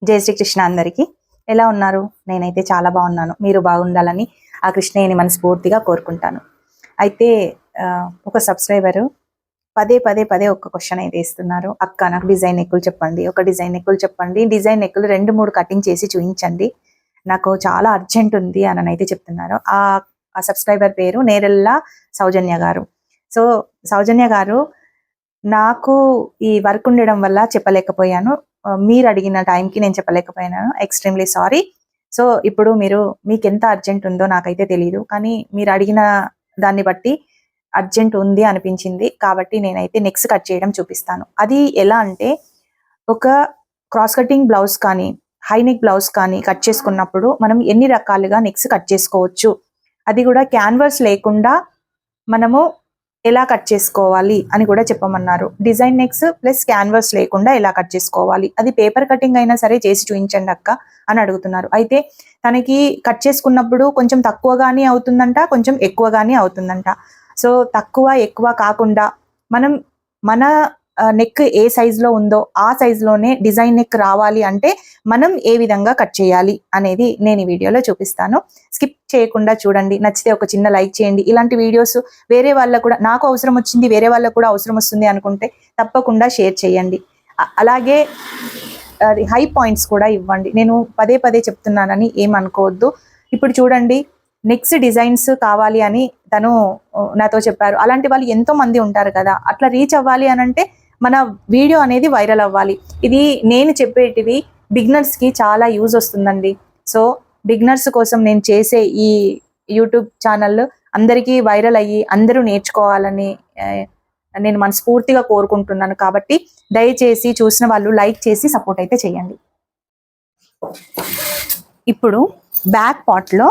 జై శ్రీకృష్ణ అందరికీ. ఎలా ఉన్నారు? నేనైతే చాలా బాగున్నాను. మీరు బాగుండాలని ఆ కృష్ణయ్యని మనస్ఫూర్తిగా కోరుకుంటాను. అయితే ఒక సబ్స్క్రైబరు పదే పదే పదే ఒక క్వశ్చన్ అయితే ఇస్తున్నారు. అక్క నాకు డిజైన్ నెక్కులు చెప్పండి, ఒక డిజైన్ నెక్కులు చెప్పండి, డిజైన్ నెక్కులు 2-3 కటింగ్ చేసి చూపించండి, నాకు చాలా అర్జెంట్ ఉంది అని అయితే చెప్తున్నారు. ఆ సబ్స్క్రైబర్ పేరు నేరెళ్ళ సౌజన్య గారు. సో సౌజన్య గారు, నాకు ఈ వర్క్ ఉండడం వల్ల చెప్పలేకపోయాను, మీరు అడిగిన టైంకి నేను చెప్పలేకపోయాను, ఎక్స్ట్రీమ్లీ సారీ. సో ఇప్పుడు మీకు ఎంత అర్జెంట్ ఉందో నాకైతే తెలియదు, కానీ మీరు అడిగిన దాన్ని బట్టి అర్జెంట్ ఉంది అనిపించింది కాబట్టి నేనైతే నెక్స్ కట్ చేయడం చూపిస్తాను. అది ఎలా అంటే, ఒక క్రాస్ కటింగ్ బ్లౌజ్ కానీ హై నెక్ బ్లౌజ్ కానీ కట్ చేసుకున్నప్పుడు మనం ఎన్ని రకాలుగా నెక్స్ కట్ చేసుకోవచ్చు, అది కూడా క్యాన్వర్స్ లేకుండా మనము ఎలా కట్ చేసుకోవాలి అని కూడా చెప్పమన్నారు. డిజైన్ నెక్స్ ప్లస్ క్యాన్వర్స్ లేకుండా ఎలా కట్ చేసుకోవాలి, అది పేపర్ కటింగ్ అయినా సరే చేసి చూపించండి అక్క అని అడుగుతున్నారు. అయితే తనకి కట్ చేసుకున్నప్పుడు కొంచెం తక్కువగానే అవుతుందంట, కొంచెం ఎక్కువగానే అవుతుందంట. సో తక్కువ ఎక్కువ కాకుండా మనం మన నెక్ ఏ సైజులో ఉందో ఆ సైజులోనే డిజైన్ నెక్ రావాలి అంటే మనం ఏ విధంగా కట్ చేయాలి అనేది నేను ఈ వీడియోలో చూపిస్తాను. స్కిప్ చేయకుండా చూడండి. నచ్చితే ఒక చిన్న లైక్ చేయండి. ఇలాంటి వీడియోస్ వేరే వాళ్ళకు కూడా, నాకు అవసరం వచ్చింది వేరే వాళ్ళకు కూడా అవసరం వస్తుంది అనుకుంటే తప్పకుండా షేర్ చేయండి. అలాగే హై పాయింట్స్ కూడా ఇవ్వండి. నేను పదే పదే చెప్తున్నానని ఏమనుకోవద్దు. ఇప్పుడు చూడండి, నెక్స్ట్ డిజైన్స్ కావాలి అని తను నాతో చెప్పారు. అలాంటి వాళ్ళు ఎంతో మంది ఉంటారు కదా, అట్లా రీచ్ అవ్వాలి అని అంటే మన వీడియో అనేది వైరల్ అవ్వాలి. ఇది నేను చెప్పేటివి బిగినర్స్కి చాలా యూజ్ వస్తుందండి. సో బిగినర్స్ కోసం నేను చేసే ఈ యూట్యూబ్ ఛానల్ అందరికీ వైరల్ అయ్యి అందరూ నేర్చుకోవాలని నేను మనస్ఫూర్తిగా కోరుకుంటున్నాను. కాబట్టి దయచేసి చూసిన వాళ్ళు లైక్ చేసి సపోర్ట్ అయితే చేయండి. ఇప్పుడు బ్యాక్ పార్ట్లో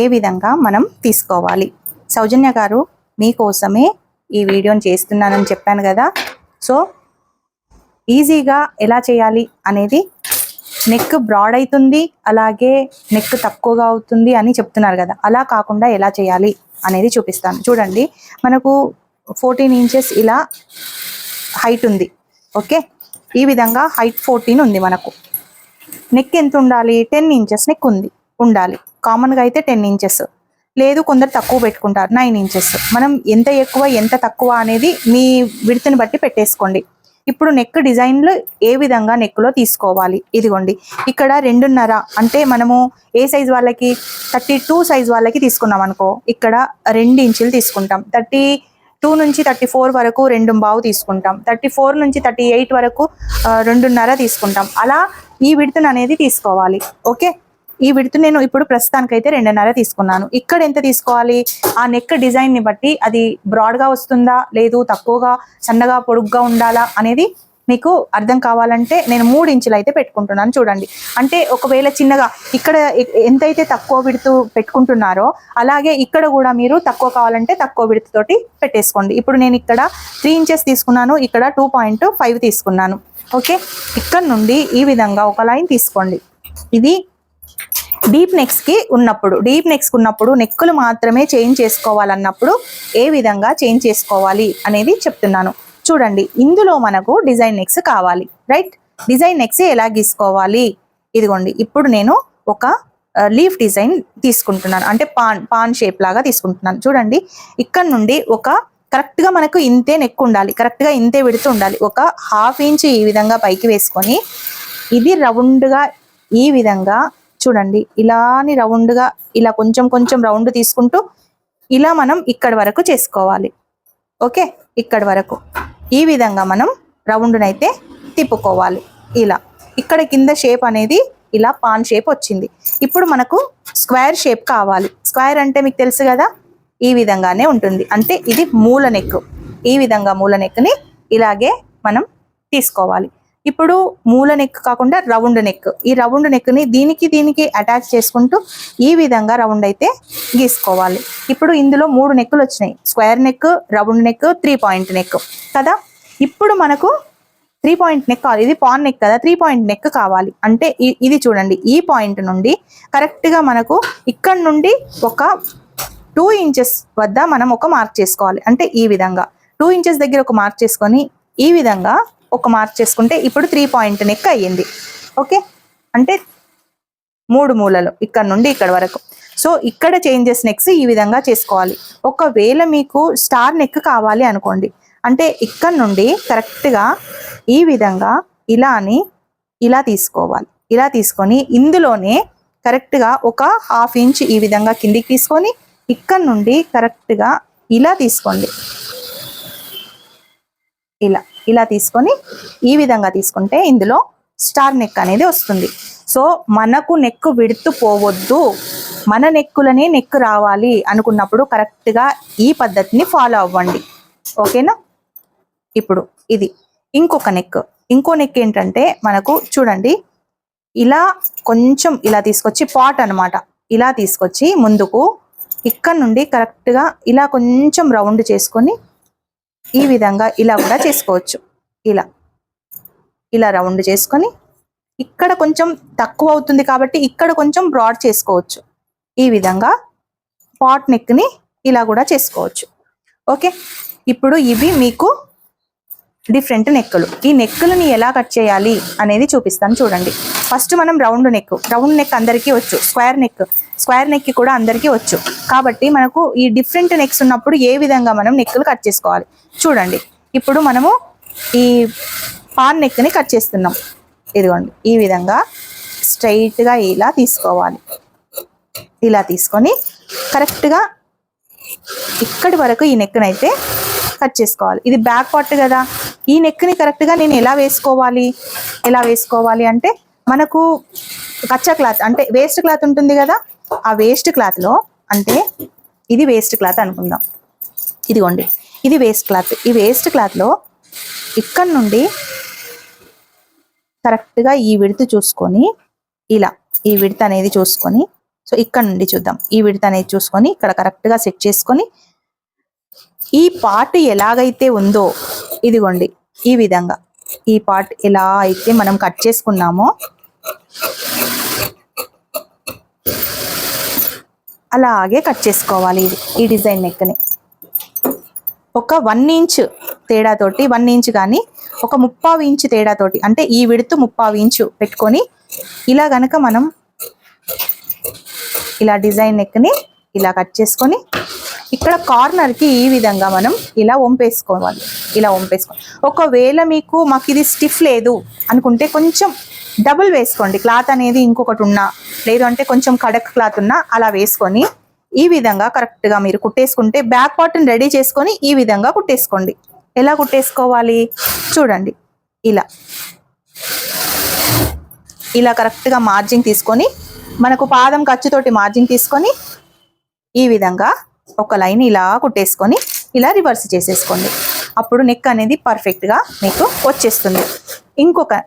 ఏ విధంగా మనం తీసుకోవాలి, సౌజన్య గారు మీకోసమే ఈ వీడియోని చేస్తున్నానని చెప్పాను కదా. సో ఈజీగా ఎలా చేయాలి అనేది, నెక్ బ్రాడ్ అవుతుంది అలాగే నెక్ తక్కువగా అవుతుంది అని చెప్తున్నారు కదా, అలా కాకుండా ఎలా చేయాలి అనేది చూపిస్తాను. చూడండి, మనకు 14 ఇంచెస్ ఇలా హైట్ ఉంది. ఓకే, ఈ విధంగా హైట్ 14 ఉంది. మనకు నెక్ ఎంత ఉండాలి? 10 ఇంచెస్ నెక్ ఉండాలి. కామన్గా అయితే 10 ఇంచెస్, లేదు కొందరు తక్కువ పెట్టుకుంటారు 9 ఇంచెస్. మనం ఎంత ఎక్కువ ఎంత తక్కువ అనేది మీ విడ్త్ని బట్టి పెట్టేసుకోండి. ఇప్పుడు నెక్ డిజైన్లో ఏ విధంగా నెక్లో తీసుకోవాలి, ఇదిగోండి ఇక్కడ 2.5 అంటే మనము ఏ సైజ్ వాళ్ళకి 32 సైజ్ వాళ్ళకి తీసుకున్నాం అనుకో, ఇక్కడ 2 ఇంచులు తీసుకుంటాం. 32 నుంచి 34 వరకు 2.5 తీసుకుంటాం. 34 నుంచి 38 వరకు 2.5 తీసుకుంటాం. అలా ఈ విడ్త్ని అనేది తీసుకోవాలి. ఓకే, ఈ విడ్త్ నేను ఇప్పుడు ప్రస్తుతానికైతే 2.5 తీసుకున్నాను. ఇక్కడ ఎంత తీసుకోవాలి? ఆ నెక్ డిజైన్ని బట్టి అది బ్రాడ్గా వస్తుందా, లేదు తక్కువగా సన్నగా పొడుగ్గా ఉండాలా అనేది మీకు అర్థం కావాలంటే నేను 3 ఇంచులు అయితే పెట్టుకుంటున్నాను. చూడండి, అంటే ఒకవేళ చిన్నగా ఇక్కడ ఎంతైతే తక్కువ విడ్త్ పెట్టుకుంటున్నారో అలాగే ఇక్కడ కూడా మీరు తక్కువ కావాలంటే తక్కువ విడ్త్ తోటి పెట్టేసుకోండి. ఇప్పుడు నేను ఇక్కడ 3 ఇంచెస్ తీసుకున్నాను, ఇక్కడ 2.5 తీసుకున్నాను. ఓకే, ఇక్కడ నుండి ఈ విధంగా ఒక లైన్ తీసుకోండి. ఇది డీప్ నెక్స్కి ఉన్నప్పుడు నెక్కులు మాత్రమే చేంజ్ చేసుకోవాలన్నప్పుడు ఏ విధంగా చేంజ్ చేసుకోవాలి అనేది చెప్తున్నాను. చూడండి, ఇందులో మనకు డిజైన్ నెక్స్ కావాలి, రైట్? డిజైన్ నెక్స్ ఎలా గీసుకోవాలి? ఇదిగోండి, ఇప్పుడు నేను ఒక లీఫ్ డిజైన్ తీసుకుంటున్నాను, అంటే పాన్ షేప్ లాగా తీసుకుంటున్నాను. చూడండి, ఇక్కడ నుండి ఒక కరెక్ట్గా మనకు ఇంతే నెక్ ఉండాలి, కరెక్ట్గా ఇంతే విడుతూ ఉండాలి. ఒక 1/2 ఇంచ్ ఈ విధంగా పైకి వేసుకొని ఇది రౌండ్గా ఈ విధంగా చూడండి, ఇలాని రౌండ్గా ఇలా కొంచెం కొంచెం రౌండ్ తీసుకుంటూ ఇలా మనం ఇక్కడ వరకు చేసుకోవాలి. ఓకే, ఇక్కడ వరకు ఈ విధంగా మనం రౌండ్నైతే తిప్పుకోవాలి. ఇలా ఇక్కడ కింద షేప్ అనేది ఇలా పాన్ షేప్ వచ్చింది. ఇప్పుడు మనకు స్క్వేర్ షేప్ కావాలి. స్క్వేర్ అంటే మీకు తెలుసు కదా, ఈ విధంగానే ఉంటుంది. అంటే ఇది మూల నెక్. ఈ విధంగా మూల నెక్ని ఇలాగే మనం తీసుకోవాలి. ఇప్పుడు మూల నెక్ కాకుండా రౌండ్ నెక్, ఈ రౌండ్ నెక్ని దీనికి అటాచ్ చేసుకుంటూ ఈ విధంగా రౌండ్ అయితే గీసుకోవాలి. ఇప్పుడు ఇందులో 3 నెక్కులు వచ్చినాయి, square neck, round neck, 3 point neck కదా. ఇప్పుడు మనకు 3 పాయింట్ నెక్ కావాలి, ఇది పాన్ నెక్ కదా, 3 పాయింట్ నెక్ కావాలి. అంటే ఇది చూడండి, ఈ పాయింట్ నుండి కరెక్ట్గా మనకు ఇక్కడ నుండి ఒక 2 ఇంచెస్ వద్ద మనం ఒక మార్క్ చేసుకోవాలి. అంటే ఈ విధంగా 2 ఇంచెస్ దగ్గర ఒక మార్క్ చేసుకొని ఈ విధంగా ఒక మార్క్ చేసుకుంటే ఇప్పుడు 3 పాయింట్ నెక్ అయ్యింది. ఓకే, అంటే 3 మూలలు ఇక్కడ నుండి ఇక్కడ వరకు. సో ఇక్కడ చేంజెస్ నెక్స్ ఈ విధంగా చేసుకోవాలి. ఒకవేళ మీకు స్టార్ నెక్ కావాలి అనుకోండి, అంటే ఇక్కడ నుండి కరెక్ట్గా ఈ విధంగా ఇలా తీసుకోవాలి. ఇలా తీసుకొని ఇందులోనే కరెక్ట్గా ఒక 1/2 ఇంచ్ ఈ విధంగా కిందికి తీసుకొని ఇక్కడ నుండి కరెక్ట్గా ఇలా తీసుకోండి. ఇలా తీసుకొని ఈ విధంగా తీసుకుంటే ఇందులో స్టార్ నెక్ అనేది వస్తుంది. సో మనకు నెక్ విడుతు పోవద్దు, మన నెక్కులనే నెక్ రావాలి అనుకున్నప్పుడు కరెక్ట్గా ఈ పద్ధతిని ఫాలో అవ్వండి. ఓకేనా? ఇప్పుడు ఇది ఇంకో నెక్ ఏంటంటే మనకు చూడండి, ఇలా కొంచెం ఇలా తీసుకొచ్చి పాట్ అనమాట, ఇలా తీసుకొచ్చి ముందుకు ఇక్కడ నుండి కరెక్ట్గా ఇలా కొంచెం రౌండ్ చేసుకొని ఈ విధంగా ఇలా కూడా చేసుకోవచ్చు. ఇలా రౌండ్ చేసుకొని ఇక్కడ కొంచెం తక్కువ అవుతుంది కాబట్టి ఇక్కడ కొంచెం బ్రాడ్ చేసుకోవచ్చు. ఈ విధంగా పాట్ నెక్ని ఇలా కూడా చేసుకోవచ్చు. ఓకే, ఇప్పుడు ఇవి మీకు డిఫరెంట్ నెక్కులు. ఈ నెక్కులని ఎలా కట్ చేయాలి అనేది చూపిస్తాను చూడండి. ఫస్ట్ మనం రౌండ్ నెక్ అందరికీ వచ్చు, స్క్వేర్ నెక్ కూడా అందరికీ వచ్చు. కాబట్టి మనకు ఈ డిఫరెంట్ నెక్స్ ఉన్నప్పుడు ఏ విధంగా మనం నెక్కులు కట్ చేసుకోవాలి చూడండి. ఇప్పుడు మనము ఈ పాన్ నెక్ని కట్ చేస్తున్నాం. ఇదిగోండి, ఈ విధంగా స్ట్రైట్గా ఇలా తీసుకోవాలి. ఇలా తీసుకొని కరెక్ట్గా ఇక్కడి వరకు ఈ నెక్నైతే కట్ చేసుకోవాలి. ఇది బ్యాక్ పార్ట్ కదా, ఈ నెక్ని కరెక్ట్గా నేను ఎలా వేసుకోవాలి అంటే మనకు కచ్చా క్లాత్ అంటే వేస్ట్ క్లాత్ ఉంటుంది కదా, ఆ వేస్ట్ క్లాత్లో, అంటే ఇది వేస్ట్ క్లాత్ అనుకుందాం, ఇదిగోండి ఇది వేస్ట్ క్లాత్. ఈ వేస్ట్ క్లాత్లో ఇక్కడ నుండి కరెక్ట్గా ఈ విడత చూసుకొని ఇలా ఈ విడత అనేది చూసుకొని, సో ఇక్కడ నుండి చూద్దాం, ఈ విడత అనేది చూసుకొని ఇక్కడ కరెక్ట్గా సెట్ చేసుకొని ఈ పార్ట్ ఎలాగైతే ఉందో ఇదిగోండి ఈ విధంగా ఈ పార్ట్ ఎలా అయితే మనం కట్ చేసుకున్నామో అలాగే కట్ చేసుకోవాలి. ఈ డిజైన్ నెక్ని ఒక 1 ఇంచ్ తేడాతోటి, 1 ఇంచ్ కానీ ఒక 3/4 ఇంచ్ తేడాతోటి, అంటే ఈ విడత 3/4 ఇంచు పెట్టుకొని ఇలా గనక మనం ఇలా డిజైన్ నెక్ని ఇలా కట్ చేసుకొని ఇక్కడ కార్నర్కి ఈ విధంగా మనం ఇలా వంపేసుకోవాలి. ఒకవేళ మాకు ఇది స్టిఫ్ లేదు అనుకుంటే కొంచెం డబుల్ వేసుకోండి క్లాత్ అనేది, ఇంకొకటి ఉన్నా లేదు అంటే కొంచెం కడక్ క్లాత్ ఉన్నా అలా వేసుకొని ఈ విధంగా కరెక్ట్గా మీరు కుట్టేసుకుంటే బ్యాక్ పార్ట్ని రెడీ చేసుకొని ఈ విధంగా కుట్టేసుకోండి. ఎలా కుట్టేసుకోవాలి చూడండి, ఇలా కరెక్ట్గా మార్జింగ్ తీసుకొని మనకు పాదం ఖర్చుతోటి మార్జింగ్ తీసుకొని ఈ విధంగా ఒక లైన్ ఇలా కుట్టేసుకొని ఇలా రివర్స్ చేసేసుకోండి. అప్పుడు నెక్ అనేది పర్ఫెక్ట్గా మీకు వచ్చేస్తుంది.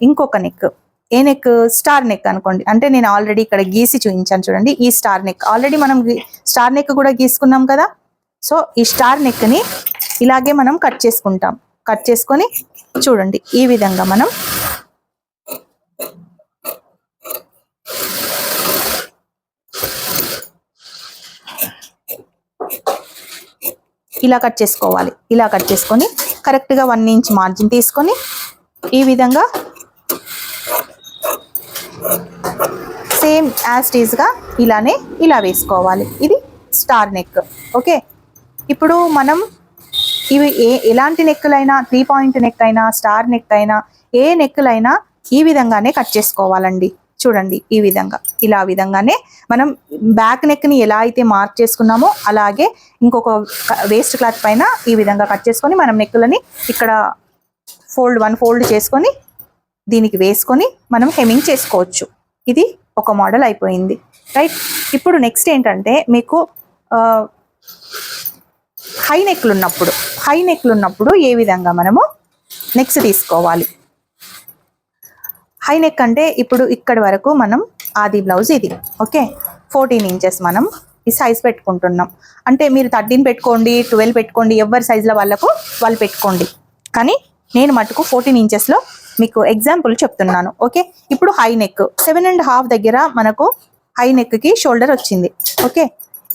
ఇంకొక నెక్, ఏ నెక్? స్టార్ నెక్ అనుకోండి. అంటే నేను ఆల్రెడీ ఇక్కడ గీసి చూపించాను చూడండి, ఈ స్టార్ నెక్ ఆల్రెడీ మనం స్టార్ నెక్ కూడా గీసుకున్నాం కదా. సో ఈ స్టార్ నెక్ని ఇలాగే మనం కట్ చేసుకొని చూడండి ఈ విధంగా మనం ఇలా కట్ చేసుకోవాలి. ఇలా కట్ చేసుకొని కరెక్ట్గా 1 ఇంచ్ మార్జిన్ తీసుకొని ఈ విధంగా సేమ్ యాజ్ టీజ్గా ఇలా వేసుకోవాలి. ఇది స్టార్ నెక్. ఓకే, ఇప్పుడు మనం ఇవి ఎలాంటి నెక్కులైనా, 3 పాయింట్ నెక్ అయినా, స్టార్ నెక్ అయినా, ఏ నెక్కులైనా ఈ విధంగానే కట్ చేసుకోవాలండి. చూడండి ఈ విధంగా విధంగానే మనం బ్యాక్ నెక్ని ఎలా అయితే మార్క్ చేసుకున్నామో అలాగే ఇంకొక వేస్ట్ క్లాత్ పైన ఈ విధంగా కట్ చేసుకొని మనం నెక్కులని ఇక్కడ ఫోల్డ్ చేసుకొని దీనికి వేసుకొని మనం హెమ్మింగ్ చేసుకోవచ్చు. ఇది ఒక మోడల్ అయిపోయింది, రైట్? ఇప్పుడు నెక్స్ట్ ఏంటంటే మీకు హై నెక్లు ఉన్నప్పుడు ఏ విధంగా మనము నెక్స్ తీసుకోవాలి. హై నెక్ అంటే ఇప్పుడు ఇక్కడి వరకు మనం ఆది బ్లౌజ్ ఇది. ఓకే, 14 ఇంచెస్ మనం ఈ సైజ్ పెట్టుకుంటున్నాం. అంటే మీరు 13 పెట్టుకోండి, 12 పెట్టుకోండి, ఎవరి సైజులో వాళ్ళు పెట్టుకోండి. కానీ నేను మటుకు 14 ఇంచెస్లో మీకు ఎగ్జాంపుల్ చెప్తున్నాను. ఓకే, ఇప్పుడు హై నెక్ 7.5 దగ్గర మనకు హై నెక్కి షోల్డర్ వచ్చింది. ఓకే,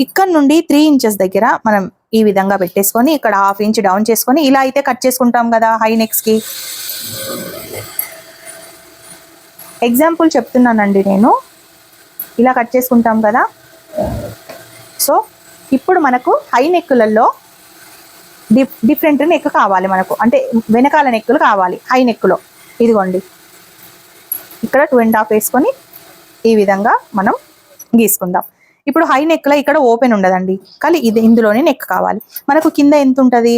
ఇక్కడ నుండి 3 ఇంచెస్ దగ్గర మనం ఈ విధంగా పెట్టేసుకొని ఇక్కడ 1/2 ఇంచ్ డౌన్ చేసుకొని ఇలా అయితే కట్ చేసుకుంటాం కదా హై నెక్స్కి. ఎగ్జాంపుల్ చెప్తున్నానండి నేను. ఇలా కట్ చేసుకుంటాం కదా. సో ఇప్పుడు మనకు హై నెక్కులలో డిఫరెంట్ నెక్ కావాలి మనకు, అంటే వెనకాల నెక్కులు కావాలి హై నెక్కులో. ఇదిగోండి ఇక్కడ 2.5 వేసుకొని ఈ విధంగా మనం గీసుకుందాం. ఇప్పుడు హై నెక్లో ఇక్కడ ఓపెన్ ఉండదండి, కానీ ఇందులోనే నెక్ కావాలి మనకు. కింద ఎంత ఉంటుంది?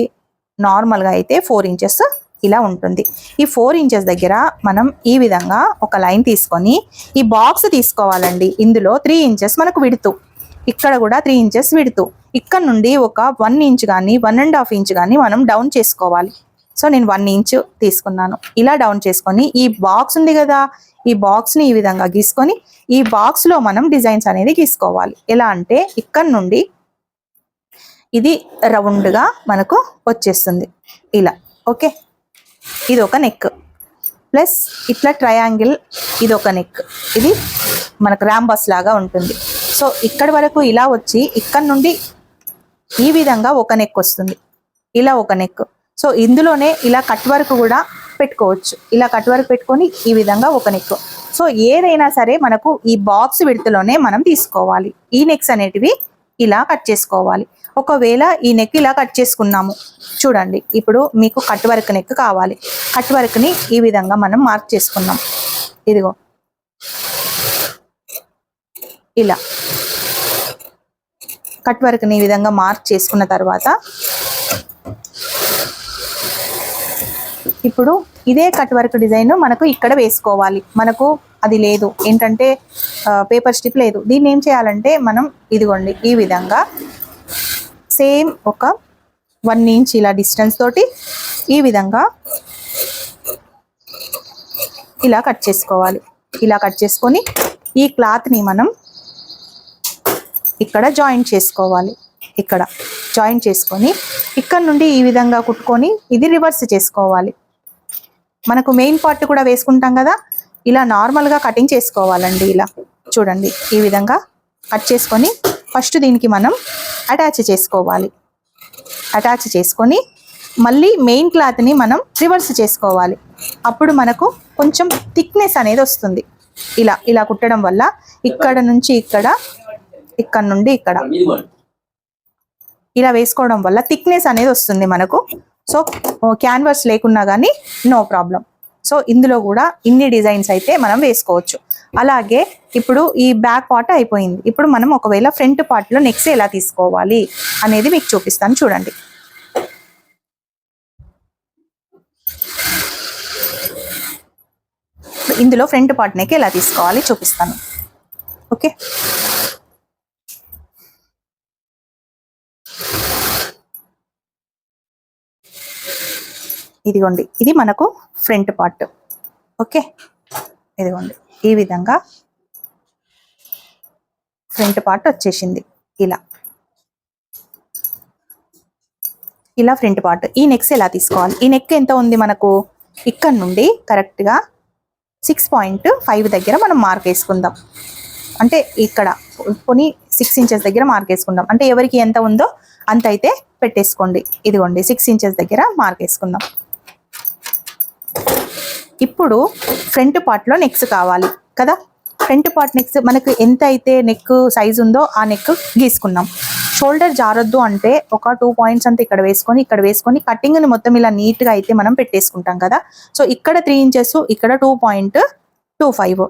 నార్మల్గా అయితే 4 ఇంచెస్ ఇలా ఉంటుంది. ఈ 4 ఇంచెస్ దగ్గర మనం ఈ విధంగా ఒక లైన్ తీసుకొని ఈ బాక్స్ తీసుకోవాలండి. ఇందులో 3 ఇంచెస్ మనకు విడుతూ, ఇక్కడ కూడా 3 ఇంచెస్ విడుతూ, ఇక్కడ నుండి ఒక 1 ఇంచ్ కానీ 1.5 ఇంచ్ కానీ మనం డౌన్ చేసుకోవాలి. సో నేను 1 ఇంచ్ తీసుకున్నాను. ఇలా డౌన్ చేసుకొని ఈ బాక్స్ ఉంది కదా, ఈ బాక్స్ని ఈ విధంగా గీసుకొని ఈ బాక్స్లో మనం డిజైన్స్ అనేది గీసుకోవాలి. ఎలా అంటే ఇక్కడ నుండి ఇది రౌండ్గా మనకు వచ్చేస్తుంది ఇలా. ఓకే, ఇది ఒక నెక్, ప్లస్ ఇట్లా ట్రయాంగిల్ ఇది ఒక నెక్, ఇది మనకు ర్యాంబస్ లాగా ఉంటుంది. సో ఇక్కడ వరకు ఇలా వచ్చి ఇక్కడ నుండి ఈ విధంగా ఒక నెక్ వస్తుంది, ఇలా ఒక నెక్. సో ఇందులోనే ఇలా కట్ వర్క్ కూడా పెట్టుకోవచ్చు. ఇలా కట్ వర్క్ పెట్టుకొని ఈ విధంగా ఒక నెక్. సో ఏదైనా సరే మనకు ఈ బాక్స్ విడతలోనే మనం తీసుకోవాలి. ఈ నెక్స్ అనేటివి ఇలా కట్ చేసుకోవాలి. ఒకవేళ ఈ నెక్ ఇలా కట్ చేసుకున్నాము చూడండి, ఇప్పుడు మీకు కట్ వర్క్ నెక్ కావాలి. కట్ వర్క్ని ఈ విధంగా మనం మార్క్ చేసుకున్నాం. ఇదిగో ఇలా కట్ వర్క్ని ఈ విధంగా మార్క్ చేసుకున్న తర్వాత ఇప్పుడు ఇదే కట్ వర్క్ డిజైన్ మనకు ఇక్కడ వేసుకోవాలి. మనకు అది లేదు ఏంటంటే పేపర్ స్ట్రిప్ లేదు. దీన్ని ఏం చేయాలంటే మనం ఇదిగోండి ఈ విధంగా సేమ్ ఒక 1 ఇంచ్ ఇలా డిస్టెన్స్ తోటి ఈ విధంగా ఇలా కట్ చేసుకోవాలి. ఇలా కట్ చేసుకొని ఈ క్లాత్ని మనం ఇక్కడ జాయింట్ చేసుకోవాలి. ఇక్కడ జాయింట్ చేసుకొని ఇక్కడ నుండి ఈ విధంగా కుట్టుకొని ఇది రివర్స్ చేసుకోవాలి. మనకు మెయిన్ పార్ట్ కూడా వేసుకుంటాం కదా, ఇలా నార్మల్గా కటింగ్ చేసుకోవాలండి. ఇలా చూడండి ఈ విధంగా కట్ చేసుకొని ఫస్ట్ దీనికి మనం అటాచ్ చేసుకోవాలి. అటాచ్ చేసుకొని మళ్ళీ మెయిన్ క్లాత్ని మనం రివర్స్ చేసుకోవాలి. అప్పుడు మనకు కొంచెం థిక్నెస్ అనేది వస్తుంది. ఇలా ఇలా కుట్టడం వల్ల ఇక్కడ నుంచి ఇక్కడ, ఇక్కడ నుండి ఇక్కడ ఇలా వేసుకోవడం వల్ల థిక్నెస్ అనేది వస్తుంది మనకు. సో క్యాన్వాస్ లేకున్నా కానీ నో ప్రాబ్లం. సో ఇందులో కూడా ఇన్ని డిజైన్స్ అయితే మనం వేసుకోవచ్చు. అలాగే ఇప్పుడు ఈ బ్యాక్ పార్ట్ అయిపోయింది. ఇప్పుడు మనం ఒకవేళ ఫ్రంట్ పార్ట్లో నెక్స్ట్ ఎలా తీసుకోవాలి అనేది మీకు చూపిస్తాను చూడండి. ఇందులో ఫ్రంట్ పార్ట్ నెక్ ఎలా తీసుకోవాలి చూపిస్తాను. ఓకే, ఇదిగోండి ఇది మనకు ఫ్రంట్ పార్ట్. ఓకే, ఇదిగోండి ఈ విధంగా ఫ్రంట్ పార్ట్ వచ్చేసింది. ఇలా ఇలా ఫ్రంట్ పార్ట్. ఈ నెక్స్ ఎలా తీసుకోవాలి? ఈ నెక్ ఎంత ఉంది మనకు? ఇక్కడ నుండి కరెక్ట్గా 6.5 దగ్గర మనం మార్క్ వేసుకుందాం. అంటే ఇక్కడ కొన్ని 6 ఇంచెస్ దగ్గర మార్క్ వేసుకుందాం. అంటే ఎవరికి ఎంత ఉందో అంత అయితే పెట్టేసుకోండి. ఇదిగోండి 6 ఇంచెస్ దగ్గర మార్క్ వేసుకుందాం. ఇప్పుడు ఫ్రంట్ పార్ట్లో నెక్స్ కావాలి కదా. ఫ్రంట్ పార్ట్ నెక్స్ మనకు ఎంత అయితే నెక్ సైజ్ ఉందో ఆ నెక్ గీసుకున్నాం. షోల్డర్ జారొద్దు అంటే ఒక 2 పాయింట్స్ అంతా ఇక్కడ వేసుకొని కటింగ్ని మొత్తం ఇలా నీట్గా అయితే మనం పెట్టేసుకుంటాం కదా. సో ఇక్కడ 3 ఇంచెస్, ఇక్కడ 2.25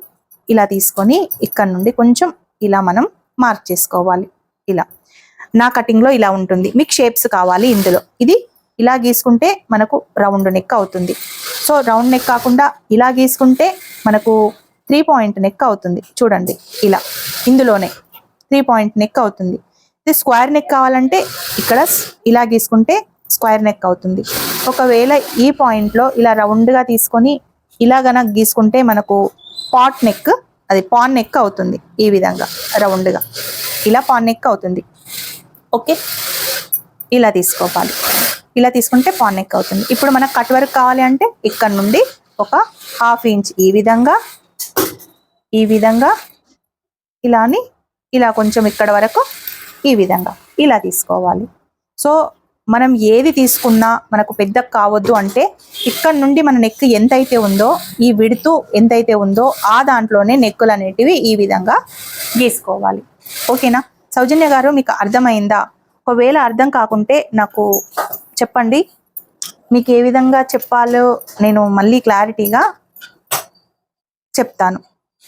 ఇలా తీసుకొని ఇక్కడ నుండి కొంచెం ఇలా మనం మార్క్ చేసుకోవాలి. ఇలా నా కటింగ్లో ఇలా ఉంటుంది. మీకు షేప్స్ కావాలి ఇందులో. ఇది ఇలా గీసుకుంటే మనకు రౌండ్ నెక్ అవుతుంది. సో రౌండ్ నెక్ కాకుండా ఇలా గీసుకుంటే మనకు 3 పాయింట్ నెక్ అవుతుంది. చూడండి ఇలా ఇందులోనే 3 పాయింట్ నెక్ అవుతుంది. ఇది స్క్వేర్ నెక్ కావాలంటే ఇక్కడ ఇలా గీసుకుంటే స్క్వేర్ నెక్ అవుతుంది. ఒకవేళ ఈ పాయింట్లో ఇలా రౌండ్గా తీసుకొని ఇలా గనక గీసుకుంటే మనకు పాట్ నెక్, అది పాన్ నెక్ అవుతుంది. ఈ విధంగా రౌండ్గా ఇలా పాన్ నెక్ అవుతుంది. ఓకే, ఇలా తీసుకోవాలి. ఇలా తీసుకుంటే పాన్ నెక్ అవుతుంది. ఇప్పుడు మనకు కట్ వర్క్ కావాలి అంటే ఇక్కడ నుండి ఒక 1/2 ఇంచ్ ఈ విధంగా ఇలా కొంచెం ఇక్కడ వరకు ఈ విధంగా ఇలా తీసుకోవాలి. సో మనం ఏది తీసుకున్నా మనకు పెద్ద కావద్దు అంటే ఇక్కడ నుండి మన నెక్ ఎంతైతే ఉందో ఈ విడుతు ఎంతైతే ఉందో ఆ దాంట్లోనే నెక్కులు అనేటివి ఈ విధంగా గీసుకోవాలి. ఓకేనా సౌజన్య గారు, మీకు అర్థమైందా? ఒకవేళ అర్థం కాకుంటే నాకు చెప్పండి, మీకు ఏ విధంగా చెప్పాలో నేను మళ్ళీ క్లారిటీగా చెప్తాను.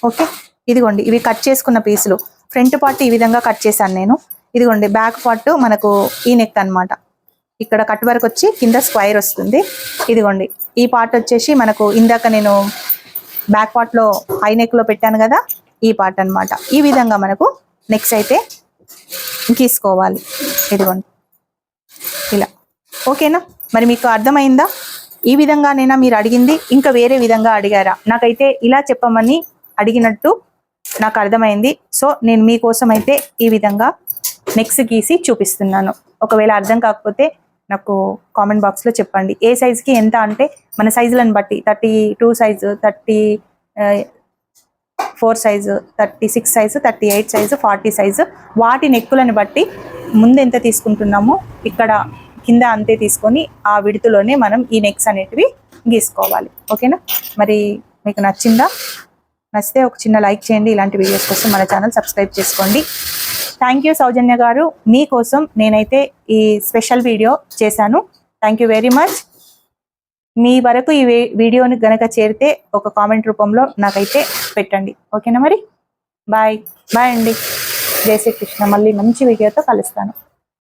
ఓకే, ఇదిగోండి ఇవి కట్ చేసుకున్న పీసులు. ఫ్రంట్ పార్ట్ ఈ విధంగా కట్ చేశాను నేను. ఇదిగోండి బ్యాక్ పార్ట్ మనకు ఈ నెక్ అన్నమాట. ఇక్కడ కట్ వర్క్ వచ్చి కింద స్క్వైర్ వస్తుంది. ఇదిగోండి ఈ పార్ట్ వచ్చేసి మనకు ఇందాక నేను బ్యాక్ పార్ట్లో హై నెక్లో పెట్టాను కదా, ఈ పార్ట్ అన్నమాట. ఈ విధంగా మనకు నెక్స్ట్ అయితే గీసుకోవాలి. ఇదిగోండి ఇలా. ఓకేనా, మరి మీకు అర్థమైందా? ఈ విధంగానైనా మీరు అడిగింది, ఇంకా వేరే విధంగా అడిగారా? నాకైతే ఇలా చెప్పమని అడిగినట్టు నాకు అర్థమైంది. సో నేను మీకోసం అయితే ఈ విధంగా నెక్స్ట్ గీసి చూపిస్తున్నాను. ఒకవేళ అర్థం కాకపోతే నాకు కామెంట్ బాక్స్లో చెప్పండి. ఏ సైజుకి ఎంత అంటే మన సైజులను బట్టి 32 size, 34 size, 36 size, 38 size, 40 size వాటి నెక్కులను బట్టి ముందు ఎంత తీసుకుంటున్నామో ఇక్కడ కింద అంతే తీసుకొని ఆ విడుతులోనే మనం ఈ నెక్స్ అనేటివి గీసుకోవాలి. ఓకేనా, మరి మీకు నచ్చిందా? నచ్చితే ఒక చిన్న లైక్ చేయండి. ఇలాంటి వీడియోస్ కోసం మన ఛానల్ సబ్స్క్రైబ్ చేసుకోండి. థ్యాంక్ యూ సౌజన్య గారు, మీకోసం నేనైతే ఈ స్పెషల్ వీడియో చేశాను. Thank you very much. మీ వరకు ఈ వీడియోని గనక చేరితే ఒక కామెంట్ రూపంలో నాకైతే పెట్టండి. ఓకేనా, మరి బాయ్ బాయ్ అండి. జై శ్రీకృష్ణ. మళ్ళీ మంచి వీడియోతో కలుస్తాను.